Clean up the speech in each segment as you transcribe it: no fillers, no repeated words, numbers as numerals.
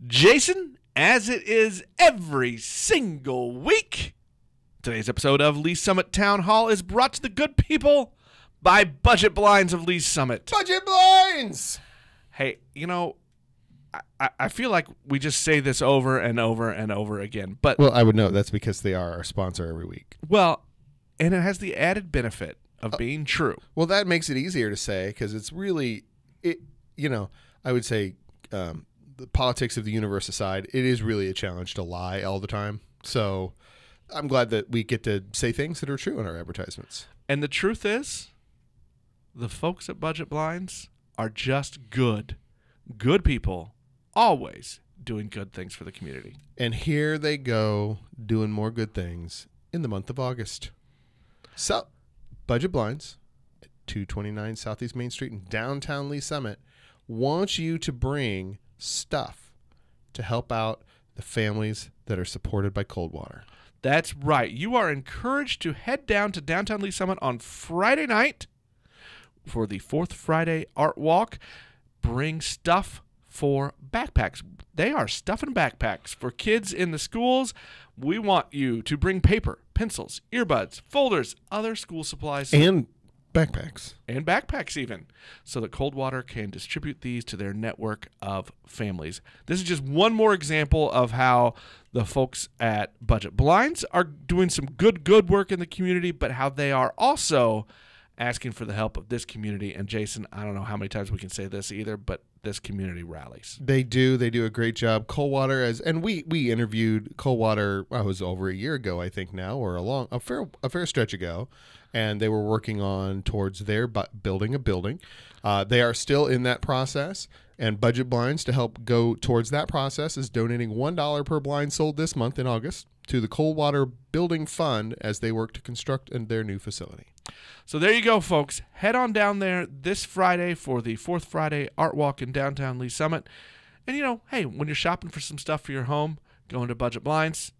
Jason, as it is every single week, today's episode of Lee Summit Town Hall is brought to the good people by Budget Blinds of Lee Summit. Budget Blinds! Hey, you know, I feel like we just say this over and over and over again. But well, I would know that's because they are our sponsor every week. Well, and it has the added benefit of being true. Well, that makes it easier to say because it's really, I would say the politics of the universe aside, it is really a challenge to lie all the time. So I'm glad that we get to say things that are true in our advertisements. And the truth is, the folks at Budget Blinds are just good people, always doing good things for the community. And here they go doing more good things in the month of August. So, Budget Blinds at 229 Southeast Main Street in downtown Lee Summit wants you to bring stuff to help out the families that are supported by Coldwater. That's right. You are encouraged to head down to downtown Lee Summit on Friday night for the Fourth Friday Art Walk. Bring stuff for backpacks. They are stuffing backpacks for kids in the schools. We want you to bring paper, pencils, earbuds, folders, other school supplies. And backpacks. And backpacks even, so that Coldwater can distribute these to their network of families. This is just one more example of how the folks at Budget Blinds are doing some good work in the community, but how they are also asking for the help of this community. And Jason, I don't know how many times we can say this either, but this community rallies. They do a great job. Coldwater, and we interviewed Coldwater, it was over a year ago, I think now, or a fair stretch ago, and they were working on towards their building a building. They are still in that process, and Budget Blinds, to help go towards that process, is donating $1 per blind sold this month in August to the Coldwater Building Fund as they work to construct their new facility. So there you go, folks. Head on down there this Friday for the Fourth Friday Art Walk in downtown Lee Summit. And, hey, when you're shopping for some stuff for your home, go into Budget Blinds,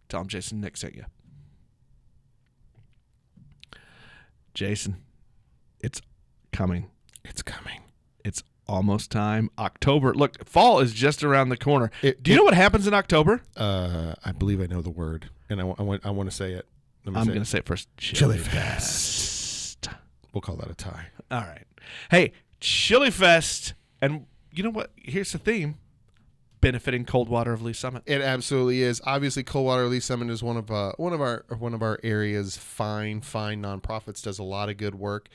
tell them Jason and Nick sent you. Jason, it's coming. It's coming. It's almost time. October. Look, fall is just around the corner. Do you know what happens in October? I believe I know the word, and I want to say it. I'm going to say it first. Chili Fest. We'll call that a tie. All right. Hey, Chili Fest. And you know what? Here's the theme. Benefiting Coldwater of Lee Summit. It absolutely is. Obviously, Coldwater Lee Summit is one of our area's fine nonprofits. Does a lot of good work,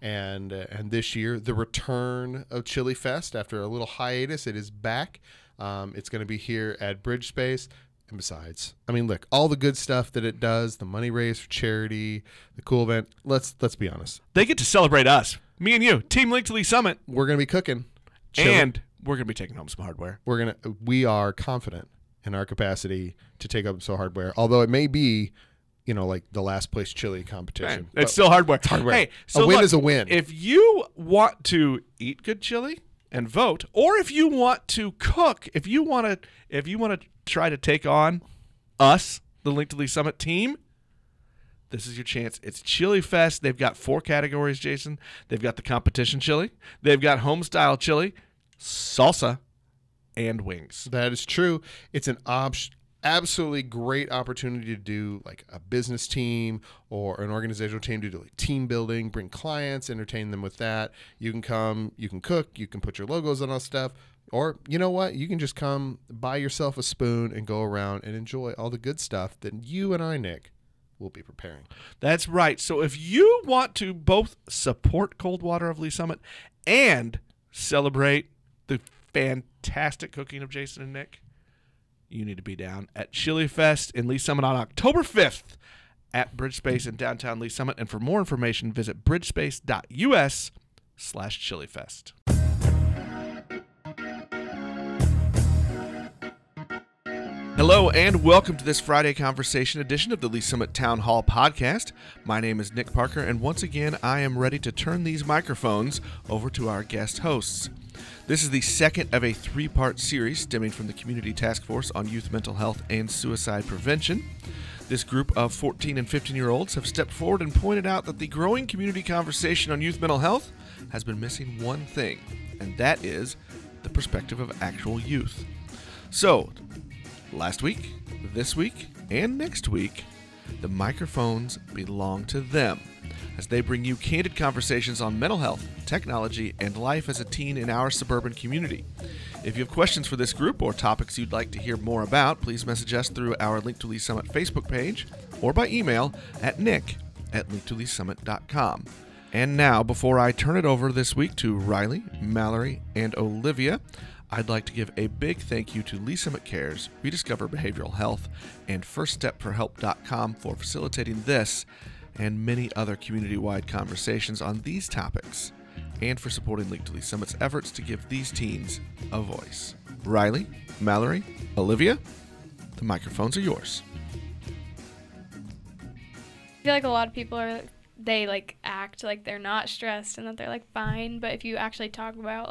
and this year the return of Chili Fest after a little hiatus, it is back. It's going to be here at Bridge Space. And besides, look, all the good stuff that it does, the money raised for charity, the cool event. Let's be honest. They get to celebrate us, me and you, Team Link to Lee Summit. We're going to be cooking, and we're going to be taking home some hardware. We are confident in our capacity to take up some hardware, although it may be, like the last place chili competition. Man, it's still hardware. It's hardware. Hey, so a win look, is a win. If you want to eat good chili and vote, or if you want to cook, if you want to try to take on us, the Link to Lee Summit team, this is your chance. It's Chili Fest. They've got 4 categories, Jason. They've got the competition chili. They've got home style chili, salsa, and wings. That is true. It's an absolutely great opportunity to do like a business team or an organizational team to do like team building, bring clients, entertain them with that. You can come, you can cook, you can put your logos on all stuff. Or, you know what? You can just come buy yourself a spoon and go around and enjoy all the good stuff that you and I, Nick, will be preparing. That's right. So if you want to both support Coldwater of Lee Summit and celebrate the fantastic cooking of Jason and Nick, you need to be down at Chili Fest in Lee Summit on October 5th at Bridge Space in downtown Lee Summit. And for more information, visit bridgespace.us/chilifest. Hello and welcome to this Friday Conversation edition of the Lee Summit Town Hall podcast. My name is Nick Parker, and once again, I am ready to turn these microphones over to our guest hosts. This is the second of a 3-part series stemming from the Community Task Force on Youth Mental Health and Suicide Prevention. This group of 14 and 15-year-olds have stepped forward and pointed out that the growing community conversation on youth mental health has been missing one thing, and that is the perspective of actual youth. So, last week, this week, and next week, the microphones belong to them as they bring you candid conversations on mental health, technology, and life as a teen in our suburban community. If you have questions for this group or topics you'd like to hear more about, please message us through our Link to Lee Summit Facebook page or by email at nick@linktoleesummit.com. And now, before I turn it over this week to Rylee, Malorie, and Olivia, I'd like to give a big thank you to Lee Summit Cares, Rediscover Behavioral Health, and FirstStepForHelp.com for facilitating this and many other community-wide conversations on these topics, and for supporting Link to Lee Summit's efforts to give these teens a voice. Rylee, Malorie, Olivia, the microphones are yours. I feel like a lot of people they act like they're not stressed and that they're fine, but if you actually talk about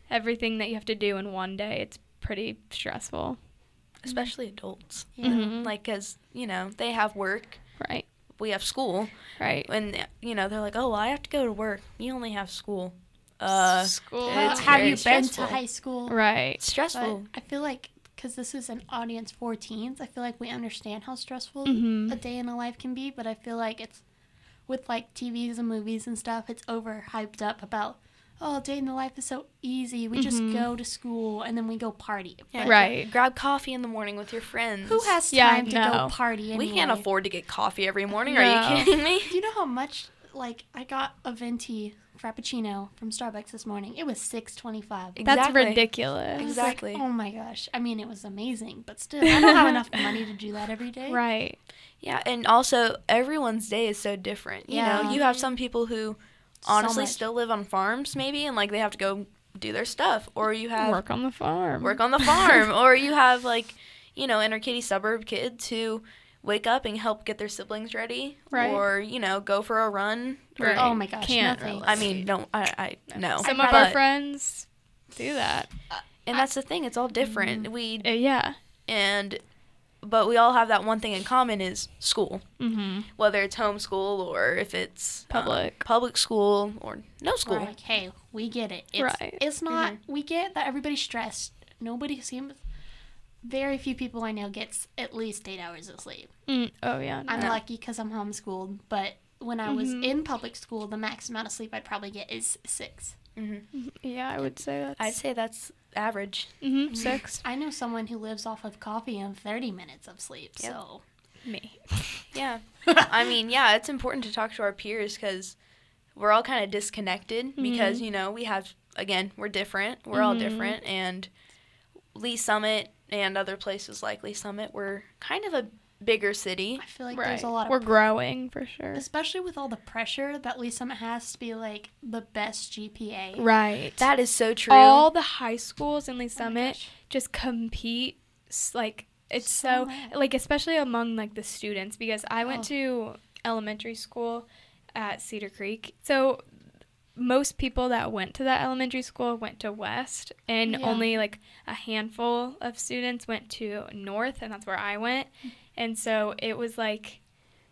everything that you have to do in one day, it's pretty stressful. Especially adults. Mm-hmm. Because, they have work. Right. We have school. Right. And, they're like, oh, well, I have to go to work. You only have school. School. It's Have very you stressful. been to high school? Right. It's stressful. But I feel like, because this is an audience for teens, I feel like we understand how stressful Mm-hmm. a day in a life can be, but I feel like it's, with TVs and movies and stuff, it's overhyped up about, oh, a day in the life is so easy. We just go to school and then we go party. Yeah, But Right. Grab coffee in the morning with your friends. who has Yeah, time to no. go party anyway? We can't afford to get coffee every morning. No. Are you kidding me? Do you know how much, I got a venti frappuccino from Starbucks this morning. It was $6.25. That's Exactly. ridiculous. I was Exactly. oh my gosh. I mean, it was amazing, but still, I don't have enough money to do that every day. Right. Yeah, and also everyone's day is so different. Yeah. You have some people who honestly much. still live on farms maybe and they have to go do their stuff, or you have Work on the farm. work on the farm, or you have inner kitty suburb kids who wake up and help get their siblings ready, Right. or go for a run. Right. Oh my gosh, Can't. no thanks. I mean, no, I no. Some I'd of our rather- friends do that. And that's the thing; it's all different. Yeah. But we all have that one thing in common is school. Mm-hmm. Whether it's homeschool or if it's public school or no school. We're like, hey, we get it. It's, Right. It's not, we get that everybody's stressed. Very few people I know gets at least 8 hours of sleep. Oh, yeah. I'm no. lucky because I'm homeschooled, but when I was in public school, the max amount of sleep I'd probably get is 6. Yeah, I would say that's... I'd say that's average. 6. I know someone who lives off of coffee and 30 minutes of sleep, Yep. so. Me. Yeah. I mean, yeah, it's important to talk to our peers because we're all kind of disconnected because, we have, again, we're different. We're all different. And Lee Summit and other places like Lee Summit, we're kind of a bigger city. I feel like Right. there's a lot of We're growing, for sure. especially with all the pressure that Lee Summit has to be the best GPA. Right. That is so true. All the high schools in Lee my Summit gosh. just compete, it's So so, much. especially among, the students, because I went Oh. to elementary school at Cedar Creek. So most people that went to that elementary school went to West, and Yeah. only, a handful of students went to North, and that's where I went. And so it was,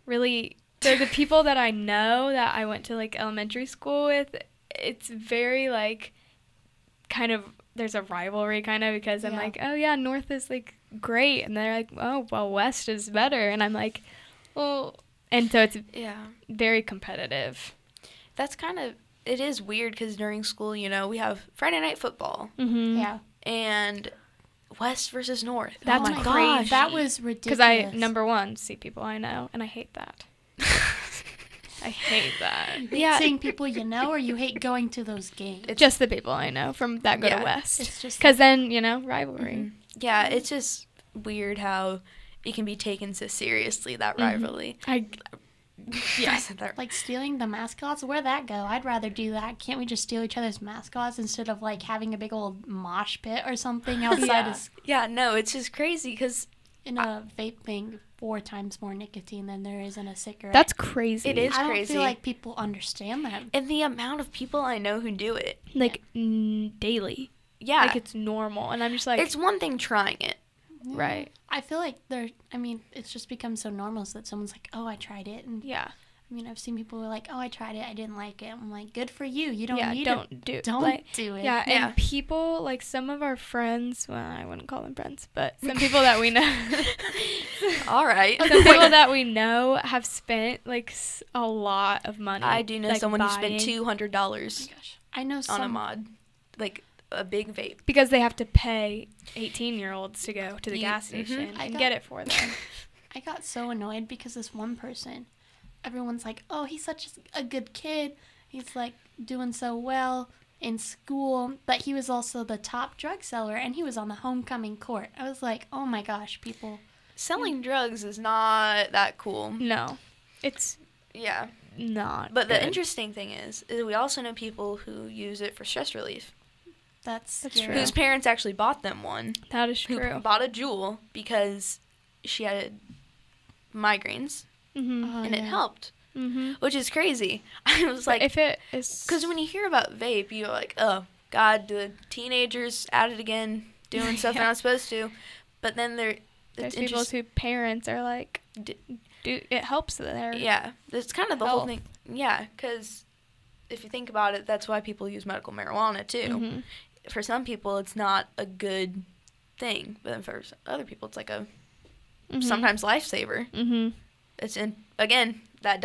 really, they're the people that I know that I went to, elementary school with. It's very, kind of, there's a rivalry kind of because I'm Yeah. oh yeah, North is great, and they're oh well, West is better, and I'm well, and so it's very competitive. That's it is weird because during school, we have Friday night football Mm-hmm. Yeah. and West versus North. That's oh my crazy. gosh. That was ridiculous. Because I number one see people I know, and I hate that. I hate that. Yeah. Seeing people you know, or you hate going to those games. Just the people I know from that go Yeah, to West. It's just Because then rivalry. Yeah, it's just weird how it can be taken so seriously, that rivalry. Yeah. I said that. stealing the mascots. Where'd that go? I'd rather do that. Can't we just steal each other's mascots instead of having a big old mosh pit or something outside Yeah. of Yeah, no, it's just crazy because in a vape thing? 4 times more nicotine than there is in a cigarette. That's crazy. It is I don't crazy. feel like people understand that. and the amount of people I know who do it. Daily. Yeah. It's normal. And I'm just it's one thing trying it. right. I feel like it's just become so normal so that someone's like, oh, I tried it. And Yeah. I mean, I've seen people who are like, oh, I tried it, I didn't like it. I'm like, good for you. You don't need don't it. do Don't like, do it. Yeah, Yeah. and people, like some of our friends, well, I wouldn't call them friends, but some people that we know, All right. some people that we know have spent like a lot of money. I do know like, someone who spent buying- $200 Oh my gosh. I know on a some. mod, like a big vape. because they have to pay 18-year-olds to go to the gas mhm. station I and got- get it for them. I got so annoyed because this one person, everyone's like, oh, he's such a good kid. He's like doing so well in school, but he was also the top drug seller and he was on the homecoming court. I was like, oh my gosh, people. Selling drugs is not that cool. No, it's Yeah. not. But the good. interesting thing is we also know people who use it for stress relief. That's That's scary. true. Whose parents actually bought them one. That is Who true. bought a Juul because she had migraines Mm-hmm. Oh, and it yeah. helped, Mm-hmm. which is crazy. I was like, if it is, because when you hear about vape, you're like, oh, God, the teenagers at it again, doing stuff they're not supposed to. But then there's it's people interesting. whose parents are like, D- do it helps their Yeah, that's kind of the whole health. thing. Yeah, because if you think about it, that's why people use medical marijuana too. Mhm. For some people, it's not a good thing, but then for other people, it's like a Mhm. sometimes lifesaver. Mhm. It's in again that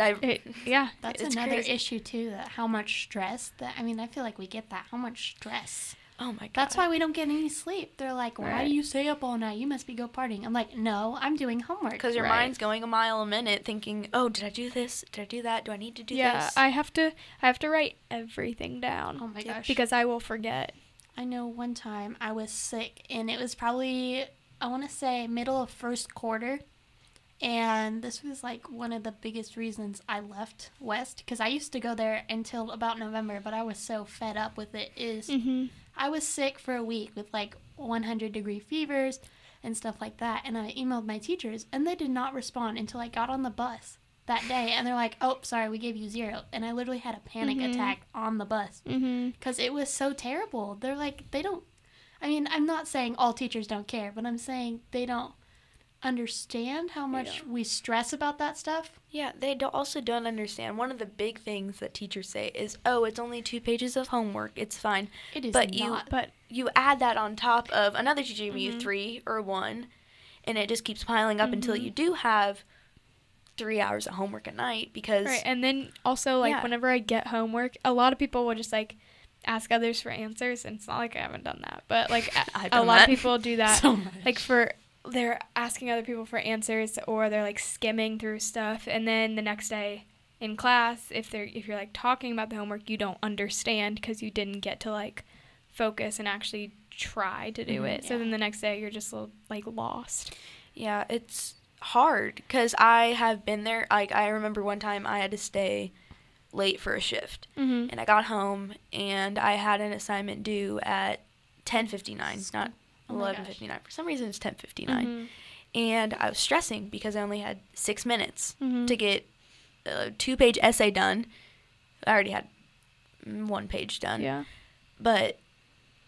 Yeah. That's it's another crazy. issue too. That how much stress. That I mean, I feel like we get that. How much stress. Oh my God. That's why we don't get any sleep. They're like, why Right. do you stay up all night? You must be go partying. I'm like, no, I'm doing homework. Because your Right. mind's going a mile a minute, thinking, "Oh, did I do this? Did I do that? Do I need to do Yeah, this?" I have to write everything down Oh my gosh. because I will forget. I know one time I was sick, and it was probably, I want to say, middle of first quarter. And this was like one of the biggest reasons I left West, because I used to go there until about November, but I was so fed up with it. Mhm. I was sick for a week with like 100-degree fevers and stuff like that. And I emailed my teachers, and they did not respond until I got on the bus that day. And they're like, oh, sorry, we gave you 0. And I literally had a panic Mhm. attack on the bus Mhm. because it was so terrible. They're like, they don't, I mean, I'm not saying all teachers don't care, but I'm saying they don't understand how much we stress about that stuff. Yeah, they also don't understand. One of the big things that teachers say is, "Oh, it's only 2 pages of homework. It's fine." It is But not. But you add that on top of another teacher giving you Mhm. 3 or 1, and it just keeps piling up until Mhm. you do have 3 hours of homework a night because right, and then also like Yeah. whenever I get homework, a lot of people will just like ask others for answers, and it's not like I haven't done that, but like I've a done lot that. of people do that. So much. Like they're asking other people for answers, or they're like skimming through stuff, and then the next day in class, if you're like talking about the homework, you don't understand because you didn't get to like focus and actually try to do it. So Yeah. then the next day you're just like lost. Yeah, it's hard because I have been there. Like, I remember one time I had to stay late for a shift, Mm-hmm. and I got home and I had an assignment due at 10:59, not Oh my 11:59. For some reason, it's 10:59, Mm-hmm. and I was stressing because I only had 6 minutes Mhm. to get a 2-page essay done. I already had 1 page done, Yeah. but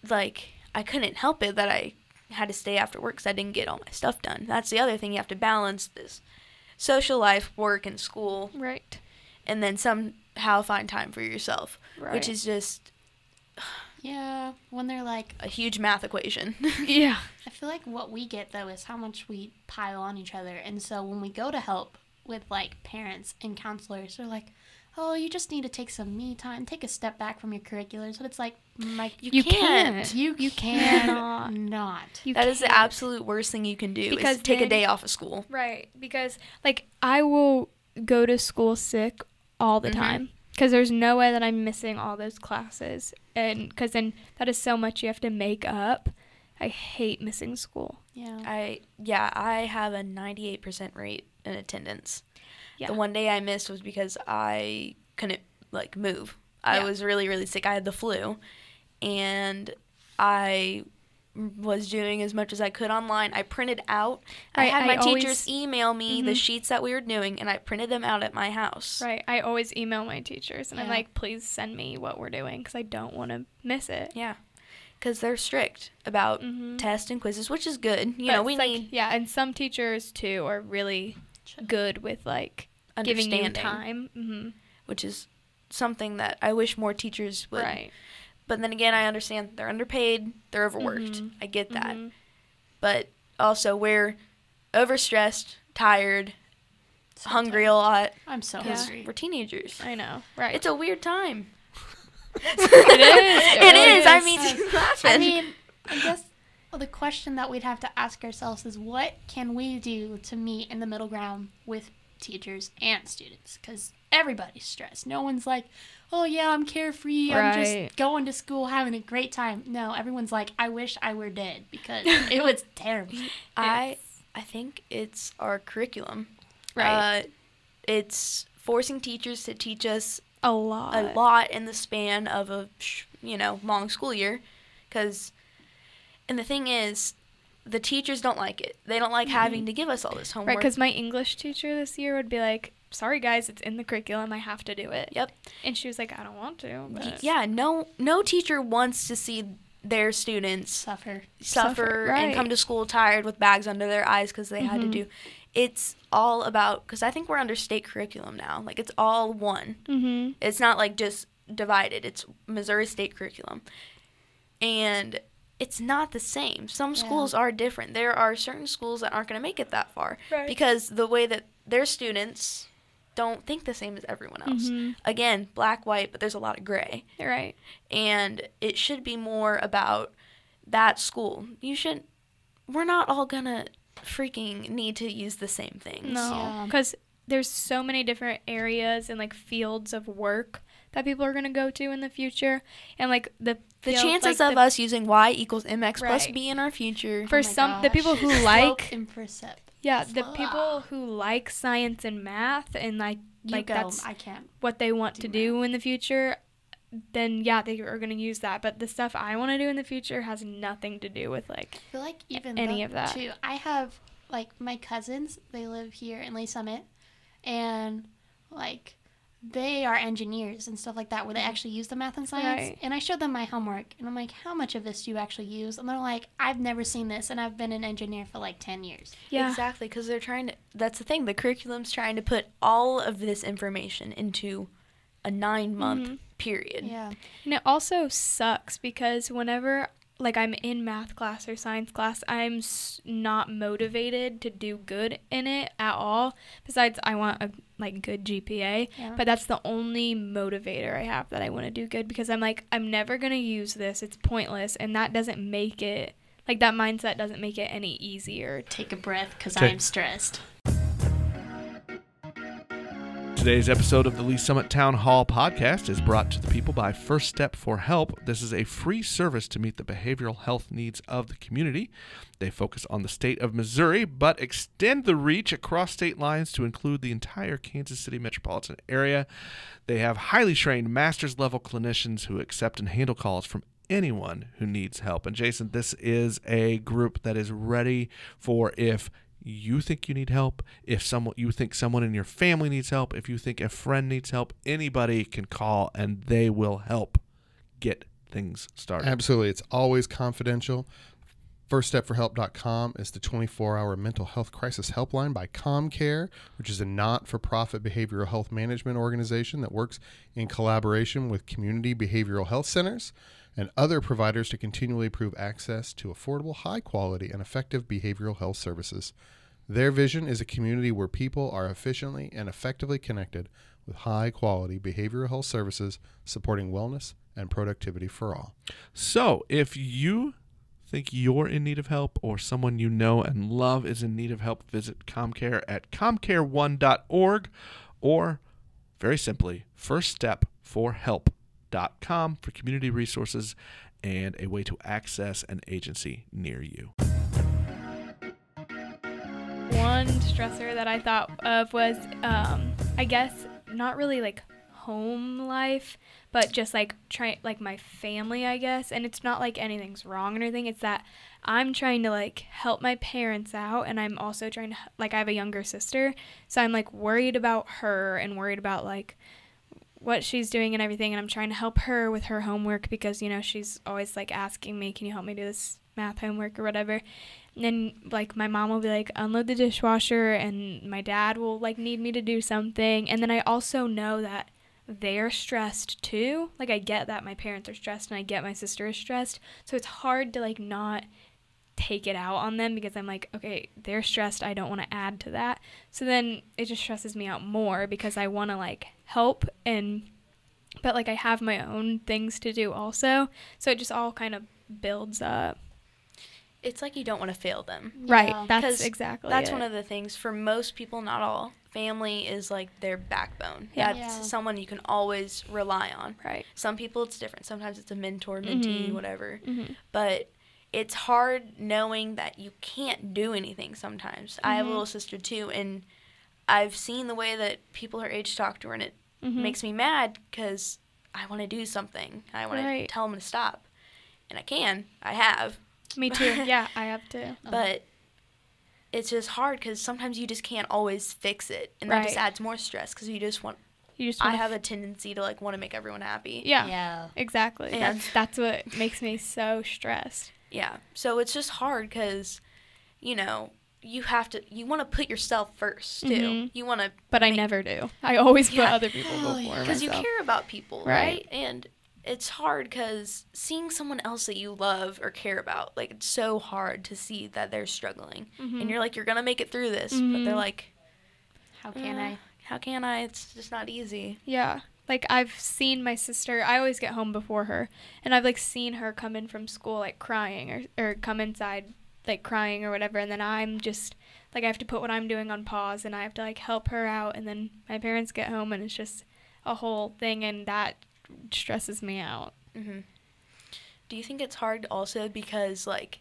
like I couldn't help it that I had to stay after work because I didn't get all my stuff done. That's the other thing, you have to balance this social life, work, and school, Right. and then somehow find time for yourself, Right. which is just Yeah, when they're like, a huge math equation. Yeah. I feel like what we get though is how much we pile on each other. And so when we go to help with like parents and counselors, they're like, oh, you just need to take some me time, take a step back from your curriculars. But it's like, Mike, You can't. can't. you cannot. not. You That is the can't. absolute worst thing you can do Because is take a then- day off of school. Right, because like I will go to school sick all the Mhm. time because there's no way that I'm missing all those classes, and because then that is so much you have to make up. I hate missing school. Yeah. I have a 98% rate in attendance. Yeah. The one day I missed was because I couldn't like move. I Yeah. was really, really sick. I had the flu, and I was doing as much as I could online. I printed out. Right, I had I my teachers always- email me the Mhm. sheets that we were doing, and I printed them out at my house. Right, I always email my teachers and I'm Yeah. like, please send me what we're doing because I don't want to miss it. Yeah, because they're strict about Mhm. tests and quizzes, which is good. You But know, we it's like- need. yeah, and some teachers too are really good with like understanding. Giving you time. Mm-hmm. Which is something that I wish more teachers would. Right. But then again, I understand they're underpaid, they're overworked. Mm-hmm. I get that. Mm-hmm. But also, we're overstressed, tired, So hungry tired. a lot. I'm so Yeah. hungry. We're teenagers. I know. Right. It's a weird time. It is. It really is. I mean, laughing. I mean, I guess the question that we'd have to ask ourselves is what can we do to meet in the middle ground with teachers and students? Because everybody's stressed. No one's like, oh, yeah, I'm carefree. I'm Right. just going to school, having a great time. No, everyone's like, I wish I were dead because it was terrible. I think it's our curriculum. Right. It's forcing teachers to teach us a lot. a lot in the span of a long school year, and the thing is, the teachers don't like it. They don't like having to give us all this homework. Right, because my English teacher this year would be like, sorry guys, it's in the curriculum, I have to do it. Yep. And she was like, I don't want to. But Yeah, no teacher wants to see their students Suffer. suffer and right. come to school tired with bags under their eyes because they had to do. It's all about, because I think we're under state curriculum now. Like, it's all one. Mm-hmm. It's not like just divided. It's Missouri state curriculum. And it's not the same. Some Yeah. schools are different. There are certain schools that aren't going to make it that far Right. because the way that their students don't think the same as everyone else. Mm-hmm. Again, black, white, but there's a lot of gray. Right. And it should be more about that school. We're not all going to freaking need to use the same things. No, Yeah. because there's so many different areas and like fields of work that people are gonna go to in the future, and like the chances like, of us using y equals mx plus Right. b in our future. for Oh my some the gosh. people who Slope like and percept. the Blah. people who like science and math and like You go. that's I can't. what they want to do do in the future, then yeah, they are gonna use that. But the stuff I want to do in the future has nothing to do with like I feel like even any though, of that. too, I have like my cousins. They live here in Lee Summit, and like they are engineers and stuff like that, where they actually use the math and science. Right. And I showed them my homework, and I'm like, "How much of this do you actually use?" And they're like, "I've never seen this, and I've been an engineer for like 10 years." yeah. Exactly, because they're trying to, that's the thing, the curriculum's trying to put all of this information into a 9-month period. Yeah. And it also sucks because whenever like I'm in math class or science class, I'm not motivated to do good in it at all. Besides, I want a like good GPA, Yeah. but that's the only motivator I have that I want to do good, because I'm like, I'm never gonna use this. It's pointless, and that doesn't make it like that mindset doesn't make it any easier. Take a breath, because Take- I'm stressed. Today's episode of the Lee Summit Town Hall podcast is brought to the people by First Step for Help. This is a free service to meet the behavioral health needs of the community. They focus on the state of Missouri, but extend the reach across state lines to include the entire Kansas City metropolitan area. They have highly trained master's level clinicians who accept and handle calls from anyone who needs help. And Jason, this is a group that is ready for if you think you need help, if you think someone in your family needs help, if you think a friend needs help, anybody can call and they will help get things started. Absolutely. It's always confidential. FirstStepForHelp.com is the 24-hour mental health crisis helpline by ComCare, which is a not-for-profit behavioral health management organization that works in collaboration with community behavioral health centers and other providers to continually improve access to affordable, high-quality, and effective behavioral health services. Their vision is a community where people are efficiently and effectively connected with high-quality behavioral health services supporting wellness and productivity for all. So if you think you're in need of help or someone you know and love is in need of help, visit ComCare at comcare1.org or, very simply, firststepforhelp.com for community resources and a way to access an agency near you. One stressor that I thought of was, I guess, not really like home life, but just like my family, I guess. And it's not like anything's wrong or anything. It's that I'm trying to like help my parents out, and I'm also trying to I have a younger sister, so I'm like worried about her and worried about like what she's doing and everything, and I'm trying to help her with her homework because she's always like asking me, can you help me do this math homework or whatever. then like my mom will be like, unload the dishwasher, and my dad will like need me to do something. And then I also know that they're stressed too. Like I get that my parents are stressed, and I get my sister is stressed, so it's hard to like not take it out on them, because I'm like, okay, they're stressed, I don't want to add to that. So then it just stresses me out more, because I want to like help, but like I have my own things to do also, so it just all kind of builds up. It's like you don't want to fail them. Right, Yeah. that's exactly That's it. one of the things for most people, not all. Family is like their backbone. Yeah. That's Yeah. someone you can always rely on. Right. Some people it's different. Sometimes it's a mentor, mentee, Mhm. whatever. Mm-hmm. But it's hard knowing that you can't do anything sometimes. I have a Mhm. little sister too, and I've seen the way that people her age talk to her, and it Mm-hmm. makes me mad because I want to do something. I want to Right. tell them to stop. And I can. I have. Me too. Yeah, I have to. But it's just hard because sometimes you just can't always fix it. And that just Right. adds more stress because you just want. You just I wanna have a tendency to like want to make everyone happy. yeah, Yeah. exactly. And- That's what makes me so stressed. Yeah. So it's just hard because, you want to put yourself first too. Mhm. You want to. But I never do. I always put Yeah. other people Oh, before Because you myself. care about people, Right. right? And it's hard because seeing someone else that you love or care about, like, it's so hard to see that they're struggling. Mhm. And you're like, you're going to make it through this. But they're Mhm. like, How can I? How can I? It's just not easy. Yeah. Like, I've seen my sister, I always get home before her, and I've, like, seen her come in from school, like, crying, or come inside, like, crying or whatever, and then I'm just, like, I have to put what I'm doing on pause, and I have to, like, help her out, and then my parents get home, and it's just a whole thing, and that stresses me out. Hmm. Do you think it's hard also because, like,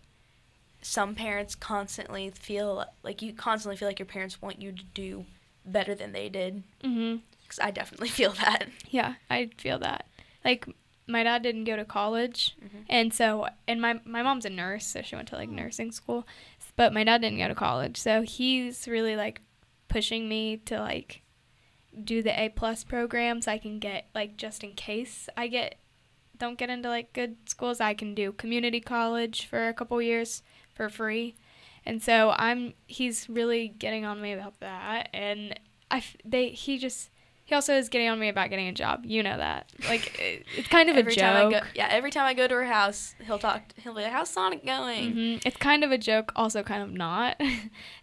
some parents constantly feel like your parents want you to do better than they did? Mm-hmm. Because I definitely feel that. Yeah, I feel that. Like, my dad didn't go to college, Mhm. and my mom's a nurse, so she went to, like, nursing school, but my dad didn't go to college, so he's really, like, pushing me to, like, do the A+ program so I can get, like, just in case I don't get into, like, good schools, I can do community college for a couple years for free. And so he's really getting on me about that, and he also is getting on me about getting a job. You know that. Like, it's kind of a joke. Every time I go to her house, he'll be like, "How's Sonic going?" Mm-hmm. It's kind of a joke, also kind of not.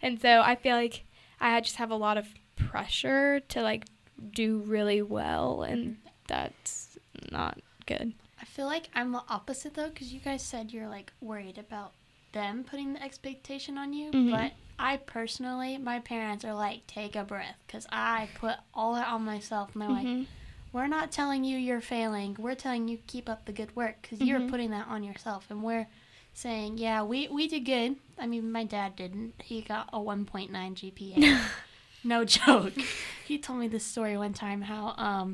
And so I feel like I just have a lot of pressure to, like, do really well, and that's not good. I feel like I'm the opposite though, because you guys said you're like worried about them putting the expectation on you, Mhm. but I personally, my parents are like, take a breath, because I put all that on myself, and they're like, Mhm. we're not telling you you're failing, we're telling you keep up the good work, because you're Mhm. putting that on yourself, and we're saying, yeah, we did good. I mean, my dad didn't. He got a 1.9 GPA. No joke. He told me this story one time how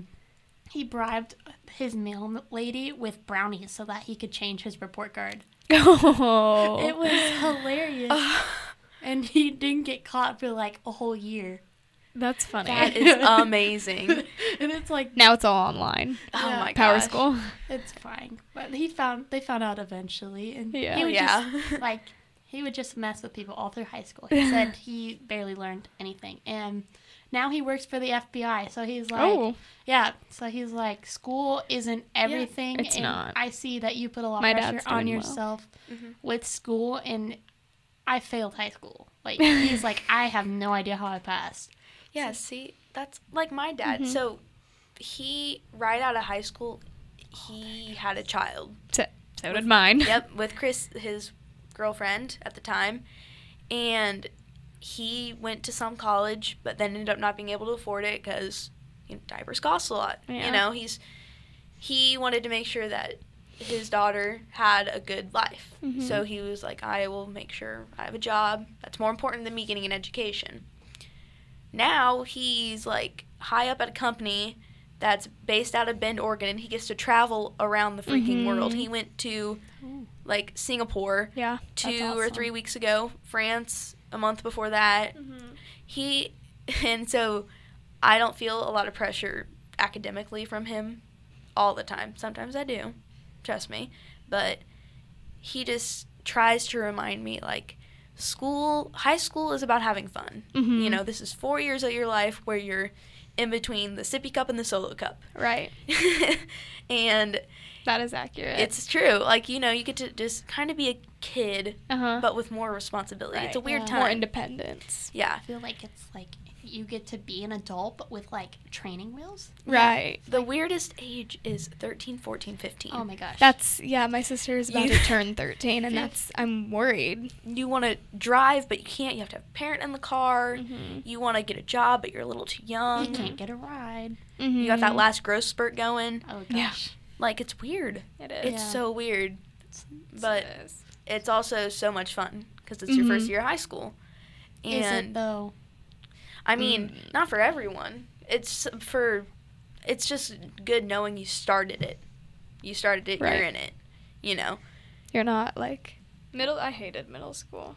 he bribed his mail lady with brownies so that he could change his report card. Oh. It was hilarious. And he didn't get caught for like a whole year. That's funny. That is amazing. And it's like, Now it's all online. Oh Yeah. my Power gosh. school. it's fine. But they found out eventually, and Yeah. he would Yeah. just like he would just mess with people all through high school. He said he barely learned anything, and now he works for the FBI. So he's like, Oh. yeah. So he's like, school isn't everything. It's and not. I see that you put a lot My of pressure dad's on doing well. yourself Mhm. with school, and I failed high school. Like, he's like, I have no idea how I passed. Yeah, see, that's like my dad. Mhm. So he, right out of high school, he had a child. So did mine. Yep, with Chris, his girlfriend at the time. And he went to some college, but then ended up not being able to afford it because diapers cost a lot. Yeah. You know, he wanted to make sure that his daughter had a good life. Mhm. So he was like, I will make sure I have a job. That's more important than me getting an education. Now he's like high up at a company that's based out of Bend, Oregon, and he gets to travel around the freaking Mhm. world. He went to like Singapore Yeah. 2 or awesome. 3 weeks ago, France a month before that. And so I don't feel a lot of pressure academically from him all the time. Sometimes I do, trust me, but he just tries to remind me, like, high school is about having fun. Mhm. You know, this is 4 years of your life where you're in between the sippy cup and the solo cup. Right. And That is accurate. it's true. Like, you know, you get to just kind of be a kid, uh-huh. but with more responsibility. It's a Right. weird Yeah. time. More independence. Yeah. I feel like it's like you get to be an adult, but with like training wheels. Right. The weirdest age is 13, 14, 15. Oh my gosh. My sister is about You- to turn 13, and I'm worried. You want to drive, but you can't. You have to have a parent in the car. Mhm. You want to get a job, but you're a little too young. you can't get a ride. Mhm. You got that last growth spurt going. Oh Yeah. gosh. Like, it's weird. It is. It's Yeah. so weird. But It is. it's also so much fun because it's your first Mhm. year of high school. And Is it though? I mean, not for everyone. It's just good knowing you started it. You started it, Right. you're in it. You know, You're not like I hated middle school.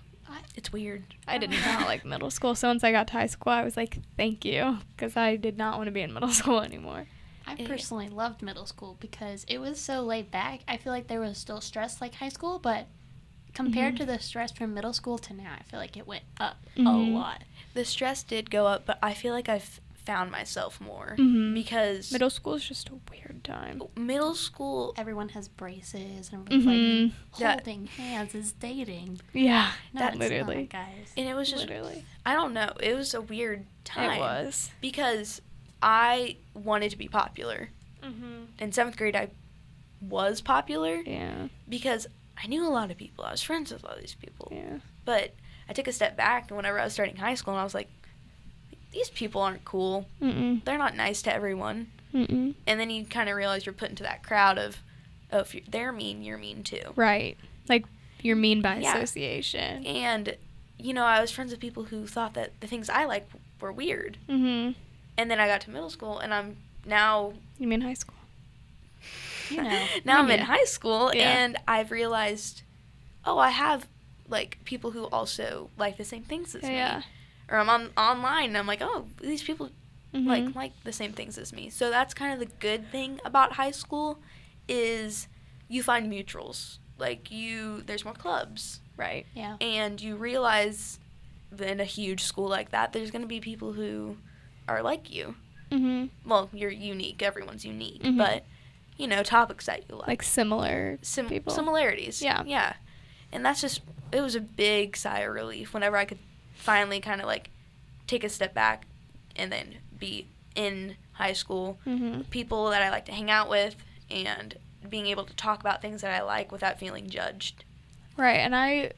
it's weird. I did not like middle school. So once I got to high school, I was like, thank you, because I did not want to be in middle school anymore. I Yeah. personally loved middle school because it was so laid back. I feel like there was still stress like high school, but compared Mhm. to the stress from middle school to now, I feel like it went up a Mhm. lot. The stress did go up, but I feel like I've found myself more Mhm. because Middle school is just a weird time. middle school, Everyone has braces and everyone's Mhm. like Yeah. holding hands is dating. Yeah, No, That's it's literally. not, guys. and it was just, Literally. I don't know, it was a weird time. It was. Because I wanted to be popular. Mhm. In 7th grade, I was popular Yeah. because I knew a lot of people. I was friends with a lot of these people. Yeah. But I took a step back whenever I was starting high school, and I was like, these people aren't cool. Mm-mm. They're not nice to everyone. Mm-mm. And then you kind of realize you're put into that crowd of, oh, if they're mean, you're mean too. Right. Like you're mean by Yeah. association. And, you know, I was friends with people who thought that the things I liked were weird. Mhm. And then I got to middle school, and I'm now You mean high school? You know. now I'm in Yeah. high school, Yeah. and I've realized, oh, I have like people who also like the same things as Yeah. me. Or I'm online, and I'm like, oh, these people Mhm. like the same things as me. So that's kind of the good thing about high school is you find mutuals. Like there's more clubs, Right. Yeah. and you realize that in a huge school like that, there's going to be people who are like you. Mhm. Well, you're unique. Everyone's unique, Mhm. but you know, topics that you Like similar people. similarities. Yeah. Yeah. And it was a big sigh of relief whenever I could finally kind of like take a step back and then be in high school, Mhm. people that I like to hang out with, and being able to talk about things that I like without feeling judged. Right, and I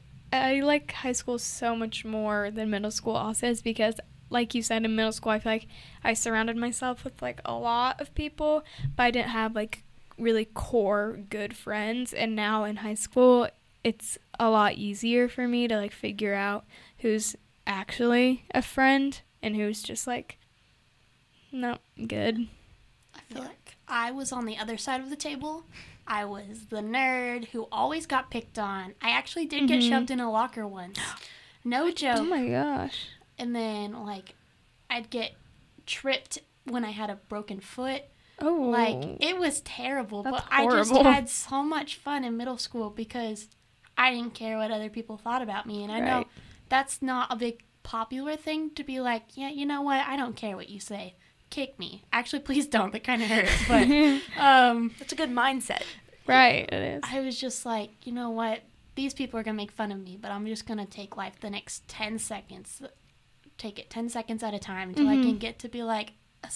like high school so much more than middle school also is because like you said in middle school I feel like I surrounded myself with like a lot of people, but I didn't have like really core good friends, and now in high school it's a lot easier for me to like figure out who's actually a friend and who's just like not good. I feel like I was on the other side of the table. I was the nerd who always got picked on. I actually did get Mhm. shoved in a locker once. No joke. Oh my gosh. And then, like, I'd get tripped when I had a broken foot. Oh. Like, it was terrible. That's but I just horrible. had so much fun in middle school because I didn't care what other people thought about me. And I know Right. that's not a big popular thing to be like, yeah, you know what? I don't care what you say. Kick me. Actually, please don't. That kind of hurts. But That's a good mindset. Right, it is. I was just like, you know what? These people are going to make fun of me, but I'm just going to take life the next 10 seconds. Take it 10 seconds at a time until I can get to be like a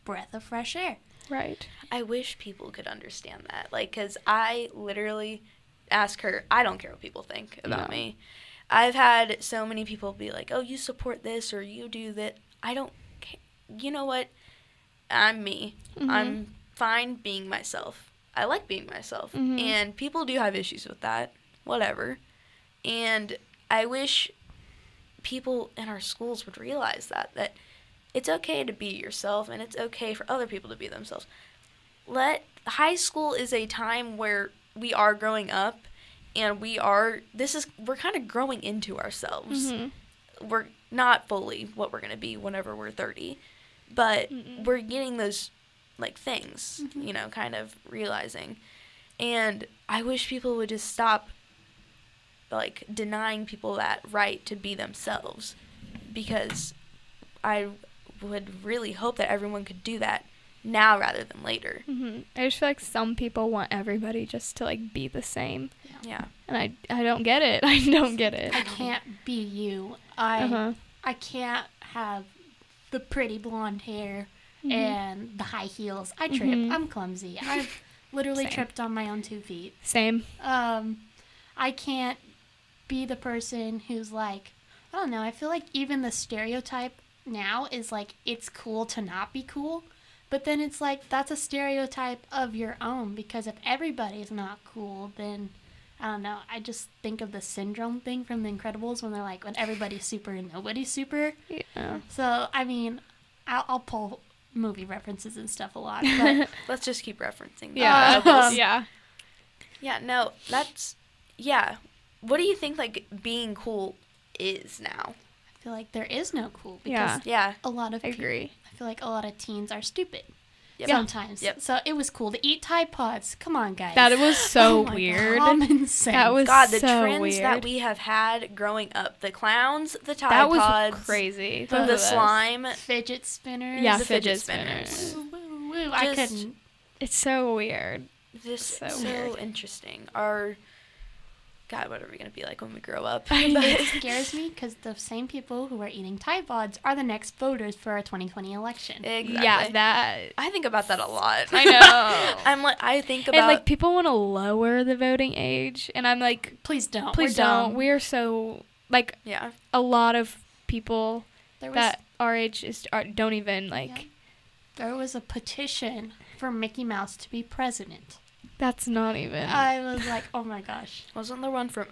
breath of fresh air. Right. I wish people could understand that. Like, because I literally ask her, I don't care what people think about No. me. I've had so many people be like, oh, you support this or you do that. I don't care. You know what? I'm me. Mhm. I'm fine being myself. I like being myself. Mhm. And people do have issues with that. Whatever. And I wish people in our schools would realize that it's okay to be yourself and it's okay for other people to be themselves. High school is a time where we are growing up and we're kind of growing into ourselves. Mhm. We're not fully what we're going to be whenever we're 30, but we're getting those like things, you know, kind of realizing. And I wish people would just stop like denying people that right to be themselves, because I would really hope that everyone could do that now rather than later. I just feel like some people want everybody just to like be the same. Yeah. And I don't get it. I don't get it. I can't be you. I can't have the pretty blonde hair and the high heels. I trip. I'm clumsy. I've literally tripped on my own 2 feet. Same. I can't be the person who's like, I don't know, I feel like even the stereotype now is like it's cool to not be cool. But then it's like that's a stereotype of your own, because if everybody's not cool, then I don't know. I just think of the syndrome thing from The Incredibles when they're like, when everybody's super and nobody's super. Yeah. So, I mean, I'll pull movie references and stuff a lot. But Let's just keep referencing that. Yeah. Yeah. Yeah, no, that's, yeah. What do you think, like, being cool is now? I feel like there is no cool, because Yeah. a lot of I agree. I feel like a lot of teens are stupid. Yep. Sometimes. Yep. So it was cool to eat Tide Pods. Come on, guys. That was so Oh my weird. God. Common sense. That was God, the so trends weird. that we have had growing up. The clowns, the Tide That was Pods. crazy. The Both of The those. slime. Fidget spinners. Yeah, the fidget fidget spinners. Woo, woo, woo. I Just- couldn't. It's so weird. Just So so weird. interesting. God, what are we going to be like when we grow up? It scares me because the same people who are eating Tide Pods are the next voters for our 2020 election. Exactly. Yeah, that. I think about that a lot. I know. I think about. And like people want to lower the voting age, and I'm like, Please don't. please We're don't. dumb. We're so like yeah. a lot of people There was, that our age don't even like. Yeah. There was a petition for Mickey Mouse to be president. That's not even. I was like, oh my gosh. Wasn't there one for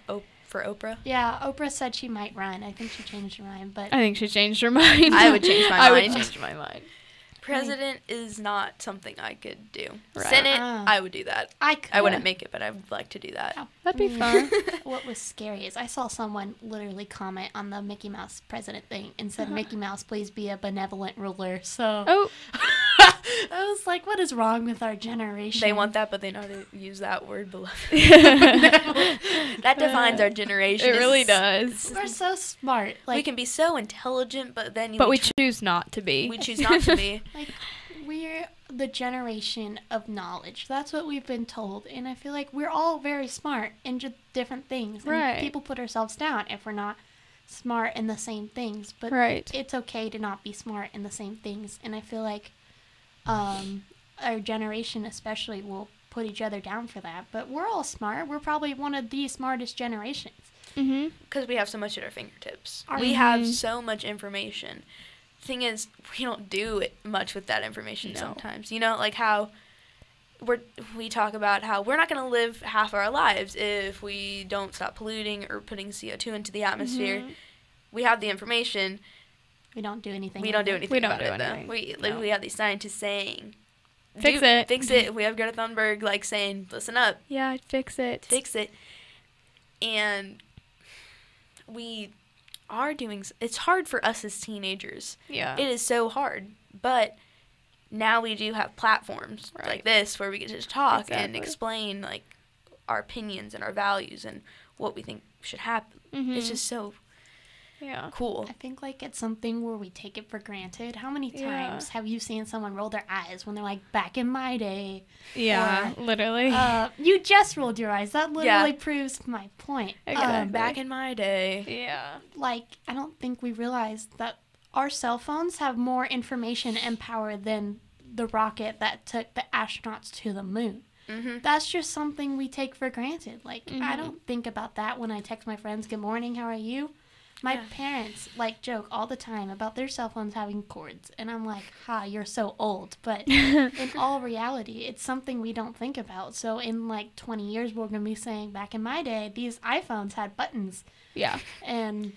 Oprah? Yeah, Oprah said she might run. I think she changed her mind, but I think she changed her mind. I would change my I would mind. change my mind. President is not something I could do. Right. Senate, Uh-uh. I would do that. I I wouldn't make it, but I would like to do that. That'd be fun. What was scary is I saw someone literally comment on the Mickey Mouse president thing and said, Mickey Mouse, please be a benevolent ruler. So Oh, I was like, what is wrong with our generation? They want that, but they know to use that word beloved. That defines our generation. it really It's- does. We're so smart. Like, we can be so intelligent, but then But we choose not to be. we choose not to be. like we're the generation of knowledge. That's what we've been told. And I feel like we're all very smart in just different things. And Right. people put ourselves down if we're not smart in the same things. But Right. it's okay to not be smart in the same things. And I feel like our generation especially will put each other down for that. But we're all smart. We're probably one of the smartest generations. Mm-hmm. Because we have so much at our fingertips. Mhm. We have so much information. Thing is, we don't do it much with that information No. sometimes. You know, like how we talk about how we're not going to live half our lives if we don't stop polluting or putting CO2 into the atmosphere. Mhm. We have the information. We don't do anything. We with don't do it. anything We don't about do it, though. anything. We have these scientists saying, Fix it. Fix it. We have Greta Thunberg, like, saying, listen up. Yeah, fix it. Fix it. And we are doing it's hard for us as teenagers. Yeah. It is so hard, but now we do have platforms Right. like this where we get to talk and Exactly. explain like our opinions and our values and what we think should happen. Mhm. It's just so Yeah. cool. I think like it's something where we take it for granted. How many Yeah. times have you seen someone roll their eyes when they're like, back in my day? Yeah. Literally. You just rolled your eyes. That Yeah. literally proves my point. Exactly. Back in my day. yeah. Like, I don't think we realize that our cell phones have more information and power than the rocket that took the astronauts to the moon. Mm-hmm. That's just something we take for granted. Like, I Mhm. don't think about that when I text my friends, good morning, how are you? My Yeah. parents, like, joke all the time about their cell phones having cords. And I'm like, you're so old. But in all reality, it's something we don't think about. So in, like, 20 years, we're going to be saying, back in my day, these iPhones had buttons. Yeah. And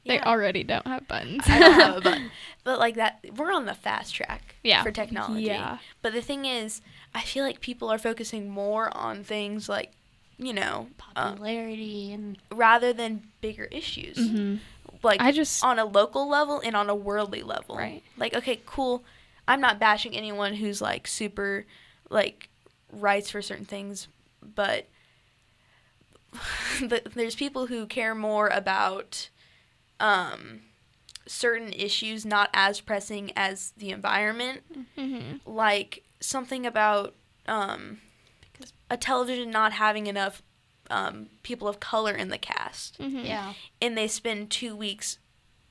They Yeah. already don't have buttons. I don't have a button. But like that, we're on the fast track Yeah. for technology. Yeah. But the thing is, I feel like people are focusing more on things like, you know, popularity and rather than bigger issues. Mm-hmm. Like I just- on a local level and on a worldly level. Right. Like, okay, cool. I'm not bashing anyone who's like super like rights for certain things, but there's people who care more about certain issues not as pressing as the environment, like something about a television not having enough people of color in the cast, Yeah. and they spend 2 weeks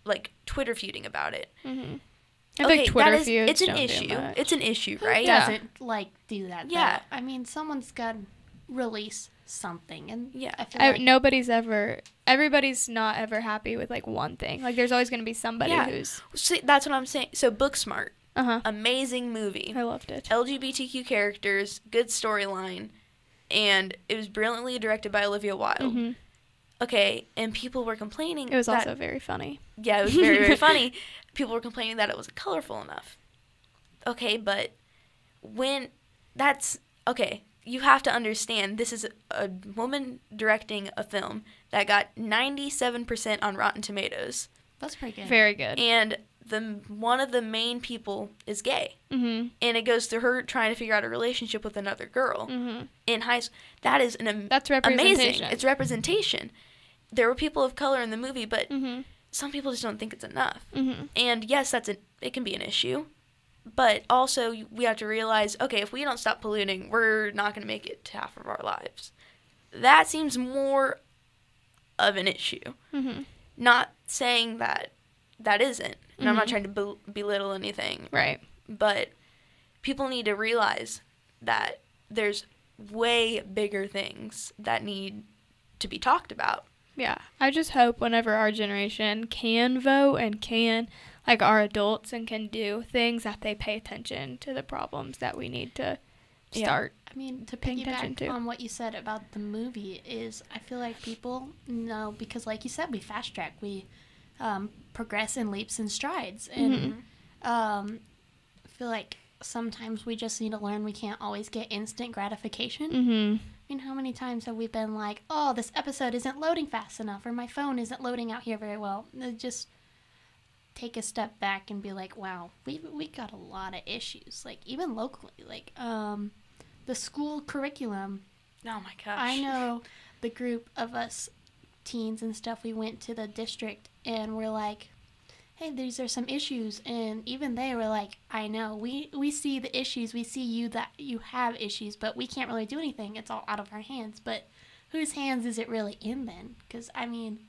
like Twitter feuding about it. I think Twitter feuds it's an don't do issue. much. It's an issue, Who right? doesn't like do that? Yeah. Though? I mean, someone's got to release something, and Yeah. I feel like everybody's not ever happy with like one thing. Like there's always going to be somebody Yeah. who's. See, that's what I'm saying. So Booksmart, Uh-huh. amazing movie. I loved it. LGBTQ characters, good storyline, and it was brilliantly directed by Olivia Wilde. Okay, and people were complaining. It was that, also very funny. Yeah, it was very, very funny. People were complaining that it wasn't colorful enough. Okay, but okay, you have to understand this is a woman directing a film that got 97% on Rotten Tomatoes. that's pretty good. Very good. And one of the main people is gay. And it goes through her trying to figure out a relationship with another girl in high school. That is That's representation. amazing. It's representation. There were people of color in the movie, but some people just don't think it's enough. And yes, it can be an issue. But also, we have to realize, okay, if we don't stop polluting, we're not going to make it to half of our lives. That seems more of an issue. Not saying that isn't. And I'm not trying to belittle anything. Right. But people need to realize that there's way bigger things that need to be talked about. Yeah. I just hope whenever our generation can vote and are adults and can do things, that they pay attention to the problems that we need to start. I mean, to paying attention piggyback to. on what you said about the movie is, I feel like people know, because like you said, we fast track, we progress in leaps and strides, and I feel like sometimes we just need to learn we can't always get instant gratification. I mean, how many times have we been like, oh, this episode isn't loading fast enough, or my phone isn't loading out here very well? Just take a step back and be like, wow, we got a lot of issues, like even locally, like the school curriculum. Oh my gosh. I know the group of us teens and stuff, we went to the district and we're like, hey, these are some issues, and even they were like, I know, we see the issues, we see you that you have issues, but we can't really do anything, it's all out of our hands. But whose hands is it really in then? Because I mean,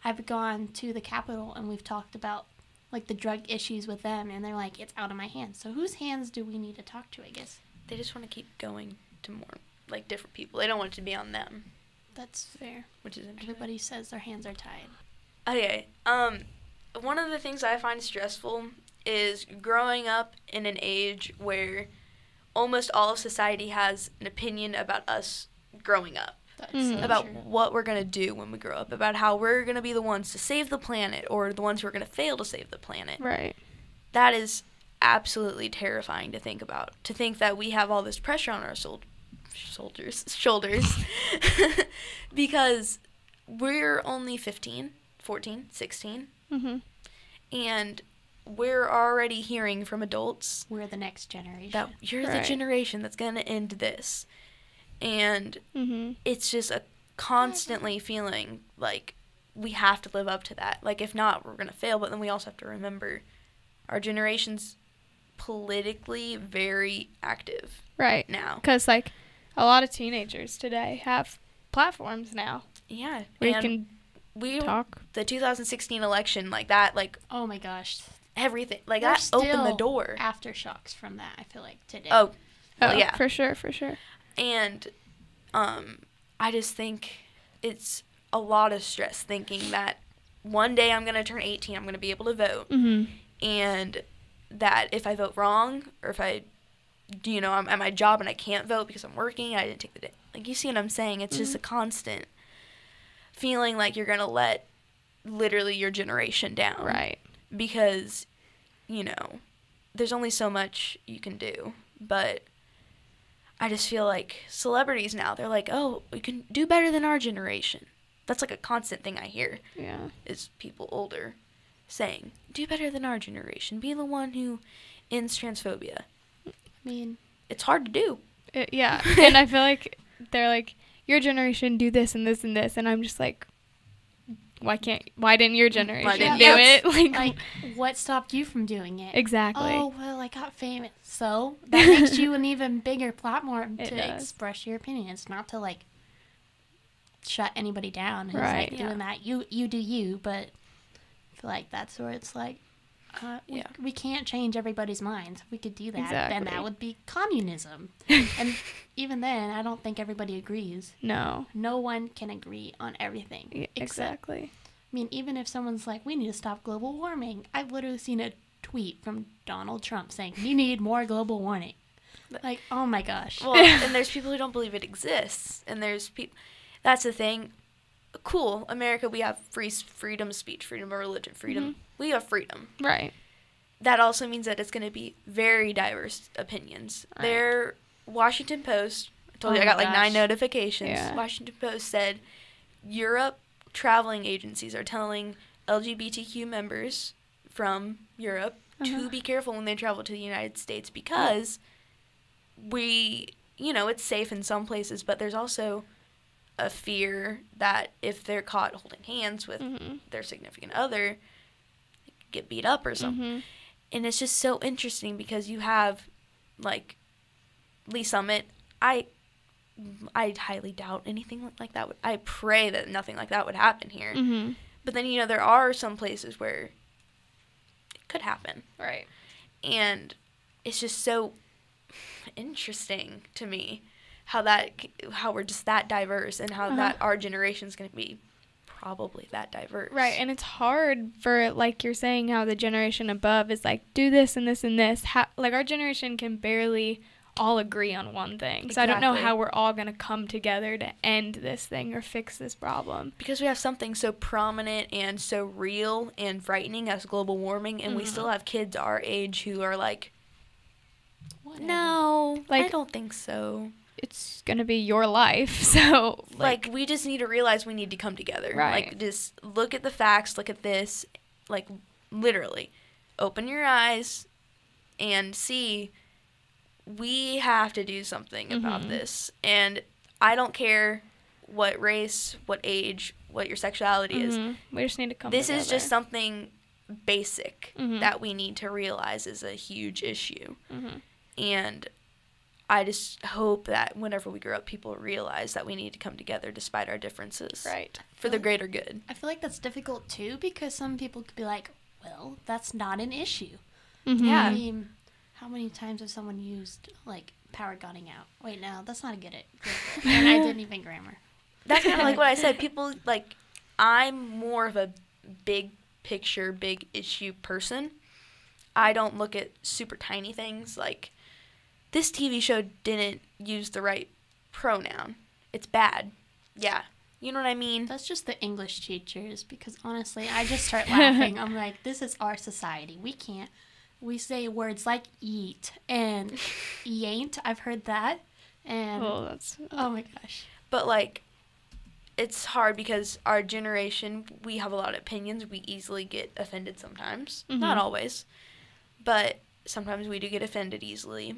I've gone to the Capitol and we've talked about like the drug issues with them, and they're like, it's out of my hands. So whose hands do we need to talk to, I guess? They just want to keep going to more like different people. They don't want it to be on them. That's fair. Which is interesting. Everybody says their hands are tied. Okay. One of the things I find stressful is growing up in an age where almost all of society has an opinion about us growing up. That's so About true. what we're going to do when we grow up, about how we're going to be the ones to save the planet or the ones who are going to fail to save the planet. Right. That is absolutely terrifying to think about. To think that we have all this pressure on our shoulders because we're only 15, 14, 16. And we're already hearing from adults We're the next generation. that you're the Right. generation that's going to end this. And it's just a constantly feeling like we have to live up to that. Like, if not, we're going to fail. But then we also have to remember our generation's politically very active Right. now. Because like a lot of teenagers today have platforms now. Yeah. We and can we talk. the 2016 election, like that, like oh my gosh. everything, like We're that opened the still door. Aftershocks from that, I feel like, today. Oh, Oh, well, yeah. for sure. And I just think it's a lot of stress thinking that one day I'm going to turn 18, I'm going to be able to vote. And that if I vote wrong, or if I'm at my job and I can't vote because I'm working, I didn't take the day. Like, you see what I'm saying? It's just a constant feeling like you're going to let literally your generation down. Right. Because, there's only so much you can do. But I just feel like celebrities now, they're like, oh, we can do better than our generation. That's like a constant thing I hear. Yeah. Is people older saying, do better than our generation. Be the one who ends transphobia. I mean, It's hard to do. Yeah. And I feel like they're like, your generation do this and this and this, and I'm just like, why didn't your generation do it? Like, what stopped you from doing it? Exactly. Oh, well, I got famous. So that makes you an even bigger platform It to does. express your opinions, not to, like, shut anybody down who's, Right. like, doing that. You do you, but I feel like that's where it's like, we can't change everybody's minds. If we could do that, then Exactly. that would be communism. And even then, I don't think everybody agrees. No. No one can agree on everything. Yeah, Except, exactly. I mean, even if someone's like, we need to stop global warming. I've literally seen a tweet from Donald Trump saying, you need more global warming. Like, oh my gosh. Well, and there's people who don't believe it exists. And there's people, that's the thing. Cool, America, we have freedom of speech, freedom of religion, freedom. We have freedom. Right. That also means that it's going to be very diverse opinions. Right. Their Washington Post, I told you Oh I got my like 9 gosh. notifications. Yeah. Washington Post said Europe traveling agencies are telling LGBTQ members from Europe to be careful when they travel to the United States because it's safe in some places, but there's also a fear that if they're caught holding hands with their significant other, they could get beat up or something. And it's just so interesting because you have, like, Lee Summit. I highly doubt anything like that. I pray that nothing like that would happen here. But then, there are some places where it could happen. Right. And it's just so interesting to me how we're just that diverse and how that our generation's going to be probably that diverse. Right, and it's hard for, like you're saying, how the generation above is like, do this and this and this. Like, our generation can barely all agree on one thing. So I don't know Exactly. how we're all going to come together to end this thing or fix this problem. Because we have something so prominent and so real and frightening as global warming, and we still have kids our age who are like, Whatever. no, Like- I don't think so. It's going to be your life, so, Like, we just need to realize we need to come together. Right. Like, just look at the facts, look at this, like, literally, open your eyes and see we have to do something about this. And I don't care what race, what age, what your sexuality is. we just need to come This together. is just something basic that we need to realize is a huge issue. And I just hope that whenever we grow up, people realize that we need to come together despite our differences. Right. For the greater good. I feel like that's difficult too because some people could be like, well, that's not an issue. Yeah. I mean, how many times has someone used, like, power gunning out? Wait, no, that's not a good example. And I didn't even grammar. That's kind of like what I said. People, like, I'm more of a big picture, big issue person. I don't look at super tiny things like, this TV show didn't use the right pronoun. It's bad. Yeah. You know what I mean? That's just the English teachers because, honestly, I just start laughing. I'm like, this is our society. We say words like eat and ain't. I've heard that. And, oh my gosh. But, like, it's hard because our generation, we have a lot of opinions. We easily get offended sometimes. Not always. But sometimes we do get offended easily.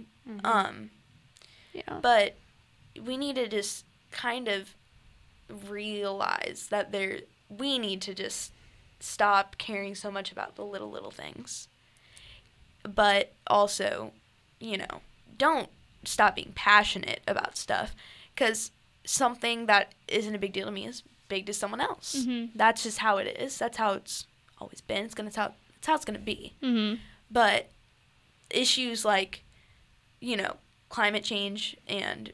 Yeah. But we need to just kind of realize that we need to just stop caring so much about the little things. But also, don't stop being passionate about stuff. Because something that isn't a big deal to me is big to someone else. That's just how it is. That's how it's always been. It's how it's going to be. But issues like, climate change and,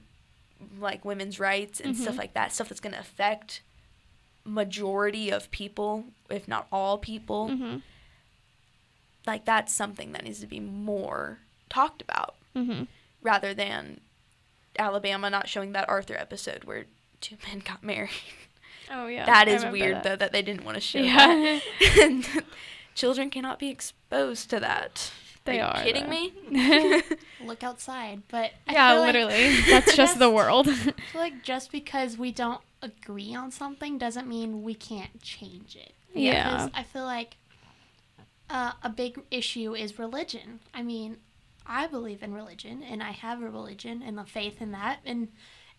like, women's rights and stuff like that, stuff that's going to affect majority of people, if not all people, like, that's something that needs to be more talked about rather than Alabama not showing that Arthur episode where 2 men got married. Oh, yeah. That I is remember weird, that. though, that they didn't want to show Yeah. that. Children cannot be exposed to that. They are you kidding though. me? Look outside. But I Yeah, feel like, literally. That's just the world. I feel like just because we don't agree on something doesn't mean we can't change it. Yeah. Because I feel like a big issue is religion. I mean, I believe in religion, and I have a religion and the faith in that. And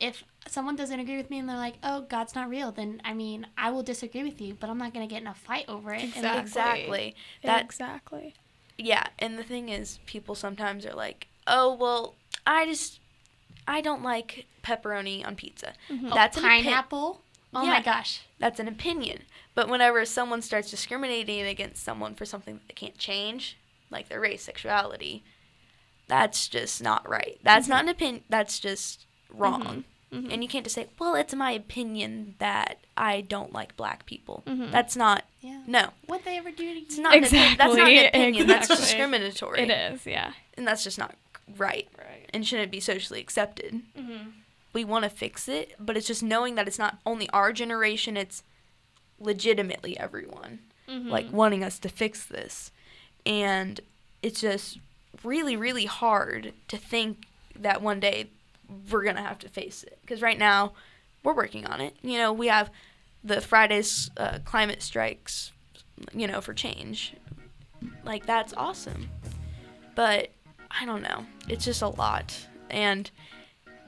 if someone doesn't agree with me and they're like, oh, God's not real, then, I mean, I will disagree with you, but I'm not going to get in a fight over it. Exactly. Exactly. Yeah, and the thing is, people sometimes are like, oh, well, I don't like pepperoni on pizza. That's an pineapple? Oh my gosh. That's an opinion. But whenever someone starts discriminating against someone for something that they can't change, like their race, sexuality, that's just not right. That's not an opinion. That's just wrong. And you can't just say, well, it's my opinion that I don't like black people. That's not, no. What'd they ever do to you? It's not that's not an opinion. That's discriminatory. It is, yeah. And that's just not right. And shouldn't be socially accepted. We want to fix it, but it's just knowing that it's not only our generation, it's legitimately everyone, like, wanting us to fix this. And it's just really, really hard to think that one day we're going to have to face it. Because right now, we're working on it. You know, we have the Fridays climate strikes, you know, for change. Like, that's awesome. But, I don't know. It's just a lot. And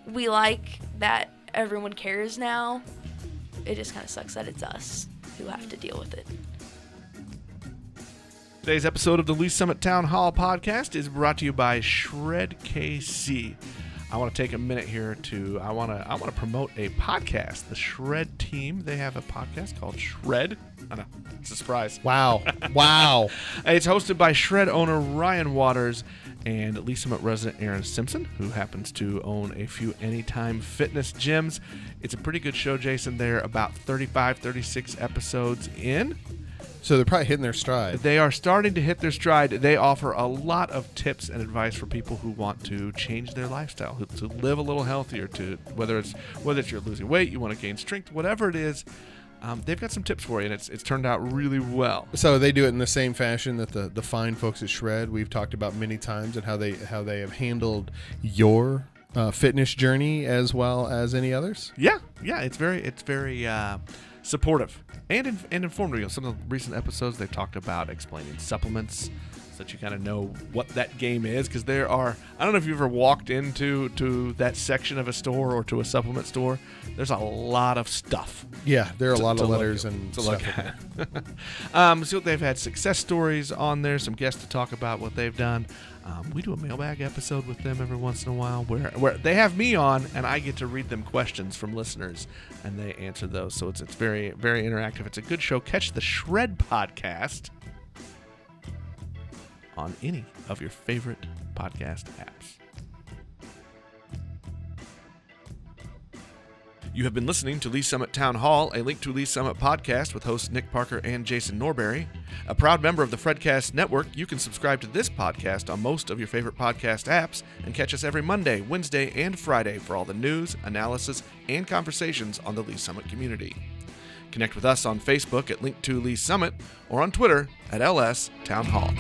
we like that everyone cares now. It just kind of sucks that it's us who have to deal with it. Today's episode of the Lee's Summit Town Hall podcast is brought to you by Shred KC. I want to take a minute here to I want to promote a podcast. The Shred team, they have a podcast called Shred. I know, it's a surprise. Wow. It's hosted by Shred owner Ryan Waters and Lee's Summit resident Aaron Simpson, who happens to own a few Anytime Fitness gyms. It's a pretty good show, Jason. They're about 35, 36 episodes in. So they're probably hitting their stride. They are starting to hit their stride. They offer a lot of tips and advice for people who want to change their lifestyle, to live a little healthier, to whether it's you're losing weight, you want to gain strength, whatever it is. They've got some tips for you, and it's turned out really well. So they do it in the same fashion that the fine folks at Shred we've talked about many times, and how they have handled your fitness journey as well as any others. Yeah, it's very supportive and informative. You know, some of the recent episodes they've talked about explaining supplements, so that you kind of know what that game is, because there are, I don't know if you've ever walked into that section of a store or to a supplement store. There's a lot of stuff. Yeah, there are a lot of letters and to stuff. Look at. So they've had success stories on there, some guests to talk about what they've done. We do a mailbag episode with them every once in a while where they have me on and I get to read them questions from listeners and they answer those. So it's very, very interactive. It's a good show. Catch the Shred podcast on any of your favorite podcast apps. You have been listening to Lee's Summit Town Hall, a Link to Lee's Summit podcast with hosts Nick Parker and Jason Norberry. A proud member of the Fredcast Network, you can subscribe to this podcast on most of your favorite podcast apps and catch us every Monday, Wednesday, and Friday for all the news, analysis, and conversations on the Lee's Summit community. Connect with us on Facebook at Link to Lee's Summit or on Twitter at LS Town Hall.